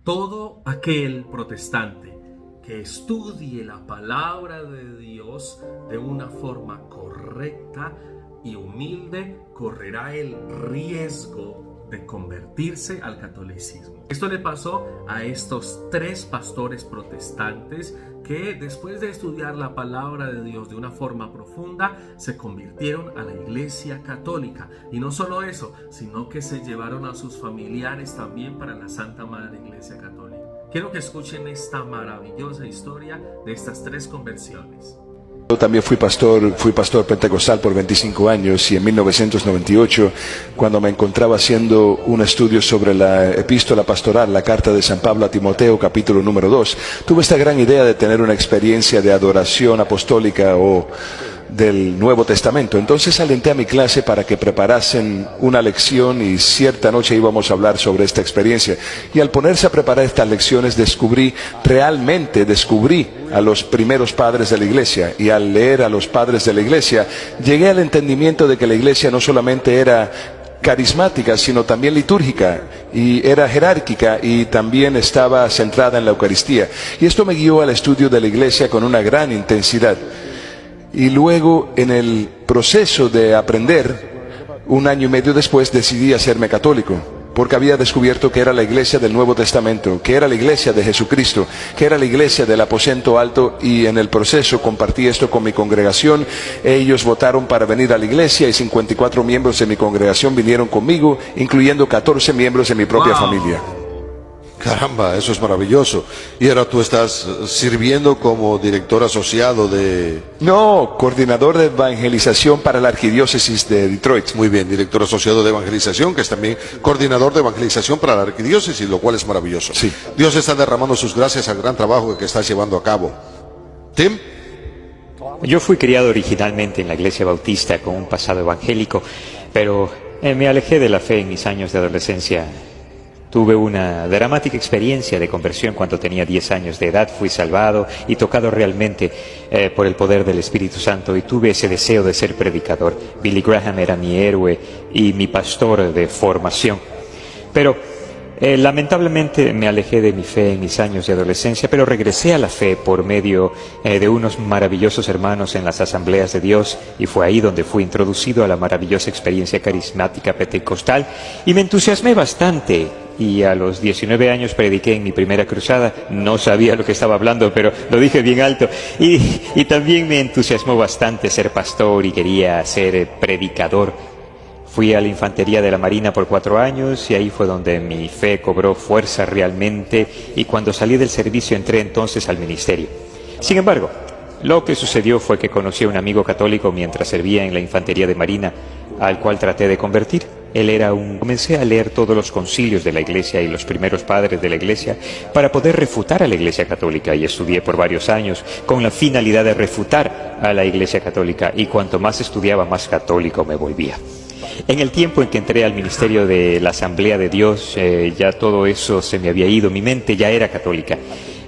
todo aquel protestante que estudie la palabra de Dios de una forma correcta y humilde correrá el riesgo de convertirse al catolicismo. Esto le pasó a estos 3 pastores protestantes que después de estudiar la palabra de Dios de una forma profunda se convirtieron a la Iglesia Católica. Y no solo eso, sino que se llevaron a sus familiares también para la Santa Madre Iglesia Católica. Quiero que escuchen esta maravillosa historia de estas 3 conversiones. Yo también fui pastor pentecostal por 25 años y en 1998, cuando me encontraba haciendo un estudio sobre la epístola pastoral, la carta de San Pablo a Timoteo, capítulo número 2, tuve esta gran idea de tener una experiencia de adoración apostólica o del Nuevo Testamento. Entonces alenté a mi clase para que preparasen una lección y cierta noche íbamos a hablar sobre esta experiencia. Y al ponerse a preparar estas lecciones realmente descubrí a los primeros padres de la iglesia, y al leer a los padres de la iglesia llegué al entendimiento de que la iglesia no solamente era carismática, sino también litúrgica, y era jerárquica, y también estaba centrada en la Eucaristía. Y esto me guió al estudio de la iglesia con una gran intensidad. Y luego, en el proceso de aprender, 1 año y medio después, decidí hacerme católico, porque había descubierto que era la iglesia del Nuevo Testamento, que era la iglesia de Jesucristo, que era la iglesia del aposento alto, y en el proceso compartí esto con mi congregación. Ellos votaron para venir a la iglesia y 54 miembros de mi congregación vinieron conmigo, incluyendo 14 miembros de mi propia familia. Caramba, eso es maravilloso. ¿Y ahora tú estás sirviendo como director asociado de...? No, coordinador de evangelización para la arquidiócesis de Detroit. Muy bien, director asociado de evangelización, que es también coordinador de evangelización para la arquidiócesis, lo cual es maravilloso. Sí. Dios está derramando sus gracias al gran trabajo que estás llevando a cabo. Tim. Yo fui criado originalmente en la iglesia bautista con un pasado evangélico, pero me alejé de la fe en mis años de adolescencia. Tuve una dramática experiencia de conversión cuando tenía 10 años de edad. Fui salvado y tocado realmente por el poder del Espíritu Santo, y tuve ese deseo de ser predicador. Billy Graham era mi héroe y mi pastor de formación. Pero lamentablemente me alejé de mi fe en mis años de adolescencia, pero regresé a la fe por medio de unos maravillosos hermanos en las asambleas de Dios, y fue ahí donde fui introducido a la maravillosa experiencia carismática pentecostal y me entusiasmé bastante. Y a los 19 años prediqué en mi primera cruzada. No sabía lo que estaba hablando, pero lo dije bien alto. Y también me entusiasmó bastante ser pastor y quería ser predicador. Fui a la infantería de la Marina por 4 años y ahí fue donde mi fe cobró fuerza realmente, y cuando salí del servicio entré entonces al ministerio. Sin embargo, lo que sucedió fue que conocí a un amigo católico mientras servía en la infantería de Marina, al cual traté de convertir. Comencé a leer todos los concilios de la iglesia y los primeros padres de la iglesia para poder refutar a la iglesia católica, y estudié por varios años con la finalidad de refutar a la iglesia católica, y cuanto más estudiaba, más católico me volvía. En el tiempo en que entré al ministerio de la Asamblea de Dios, ya todo eso se me había ido, mi mente ya era católica.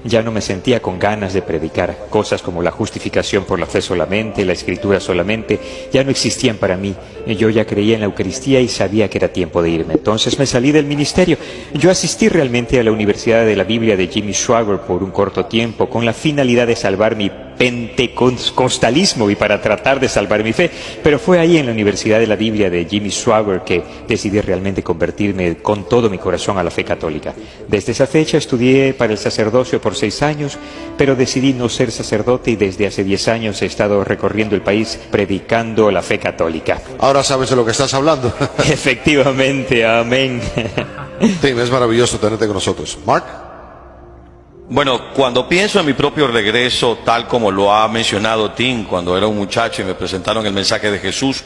Ya no me sentía con ganas de predicar. Cosas como la justificación por la fe solamente, la escritura solamente, ya no existían para mí. Yo ya creía en la Eucaristía y sabía que era tiempo de irme. Entonces me salí del ministerio. Yo asistí realmente a la Universidad de la Biblia de Jimmy Swaggart por un corto tiempo, con la finalidad de salvar mi pentecostalismo y para tratar de salvar mi fe. Pero fue ahí en la Universidad de la Biblia de Jimmy Swaggart que decidí realmente convertirme con todo mi corazón a la fe católica. Desde esa fecha estudié para el sacerdocio por 6 años, pero decidí no ser sacerdote, y desde hace 10 años he estado recorriendo el país predicando la fe católica. Ahora sabes de lo que estás hablando. Efectivamente, amén. Tim, es maravilloso tenerte con nosotros. Mark. Bueno, cuando pienso en mi propio regreso, tal como lo ha mencionado Tim, cuando era un muchacho y me presentaron el mensaje de Jesús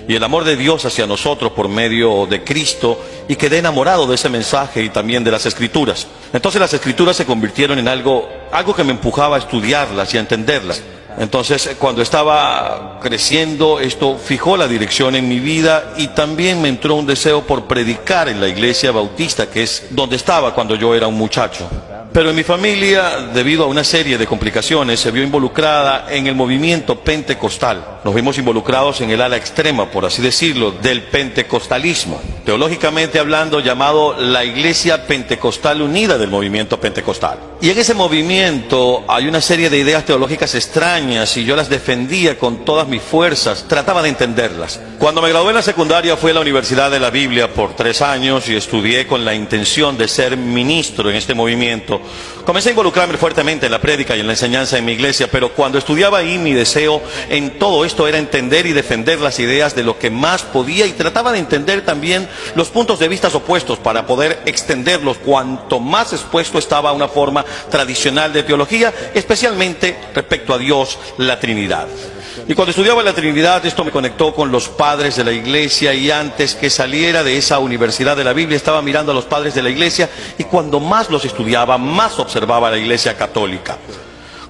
y el amor de Dios hacia nosotros por medio de Cristo, y quedé enamorado de ese mensaje y también de las Escrituras. Entonces las Escrituras se convirtieron en algo que me empujaba a estudiarlas y a entenderlas. Entonces, cuando estaba creciendo, esto fijó la dirección en mi vida, y también me entró un deseo por predicar en la iglesia bautista, que es donde estaba cuando yo era un muchacho. Pero en mi familia, debido a una serie de complicaciones, se vio involucrada en el movimiento pentecostal. Nos vimos involucrados en el ala extrema, por así decirlo, del pentecostalismo. Teológicamente hablando, llamado la Iglesia Pentecostal Unida del movimiento pentecostal. Y en ese movimiento hay una serie de ideas teológicas extrañas y yo las defendía con todas mis fuerzas, trataba de entenderlas. Cuando me gradué en la secundaria fui a la Universidad de la Biblia por 3 años y estudié con la intención de ser ministro en este movimiento. Comencé a involucrarme fuertemente en la prédica y en la enseñanza en mi iglesia, pero cuando estudiaba ahí mi deseo en todo esto era entender y defender las ideas de lo que más podía y trataba de entender también los puntos de vista opuestos para poder extenderlos cuanto más expuesto estaba a una forma tradicional de teología, especialmente respecto a Dios, la Trinidad. Y cuando estudiaba la Trinidad, esto me conectó con los padres de la iglesia, y antes que saliera de esa Universidad de la Biblia estaba mirando a los padres de la iglesia, y cuando más los estudiaba, más observaba la Iglesia Católica.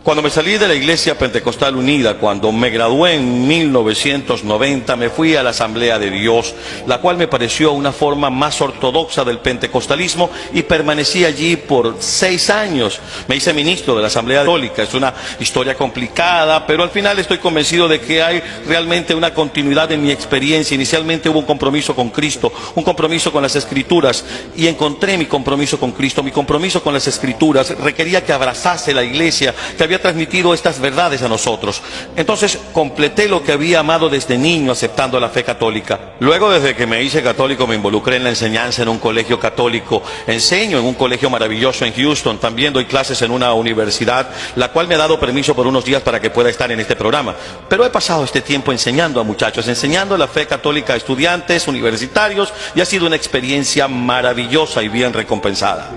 Cuando me salí de la Iglesia Pentecostal Unida, cuando me gradué en 1990, me fui a la Asamblea de Dios, la cual me pareció una forma más ortodoxa del pentecostalismo, y permanecí allí por 6 años. Me hice ministro de la Asamblea Católica. Es una historia complicada, pero al final estoy convencido de que hay realmente una continuidad en mi experiencia. Inicialmente hubo un compromiso con Cristo, un compromiso con las Escrituras, y encontré mi compromiso con Cristo. Mi compromiso con las Escrituras requería que abrazase la Iglesia, que había transmitido estas verdades a nosotros. Entonces completé lo que había amado desde niño, aceptando la fe católica. Luego, desde que me hice católico, me involucré en la enseñanza en un colegio católico. Enseño en un colegio maravilloso en Houston. También doy clases en una universidad, la cual me ha dado permiso por unos días para que pueda estar en este programa. Pero he pasado este tiempo enseñando a muchachos, enseñando la fe católica a estudiantes universitarios, y ha sido una experiencia maravillosa y bien recompensada.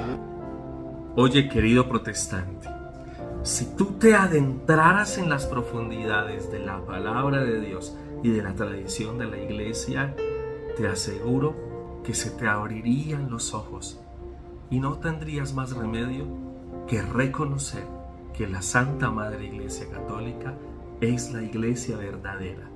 Oye, querido protestante, si tú te adentraras en las profundidades de la palabra de Dios y de la tradición de la iglesia, te aseguro que se te abrirían los ojos y no tendrías más remedio que reconocer que la Santa Madre Iglesia Católica es la iglesia verdadera.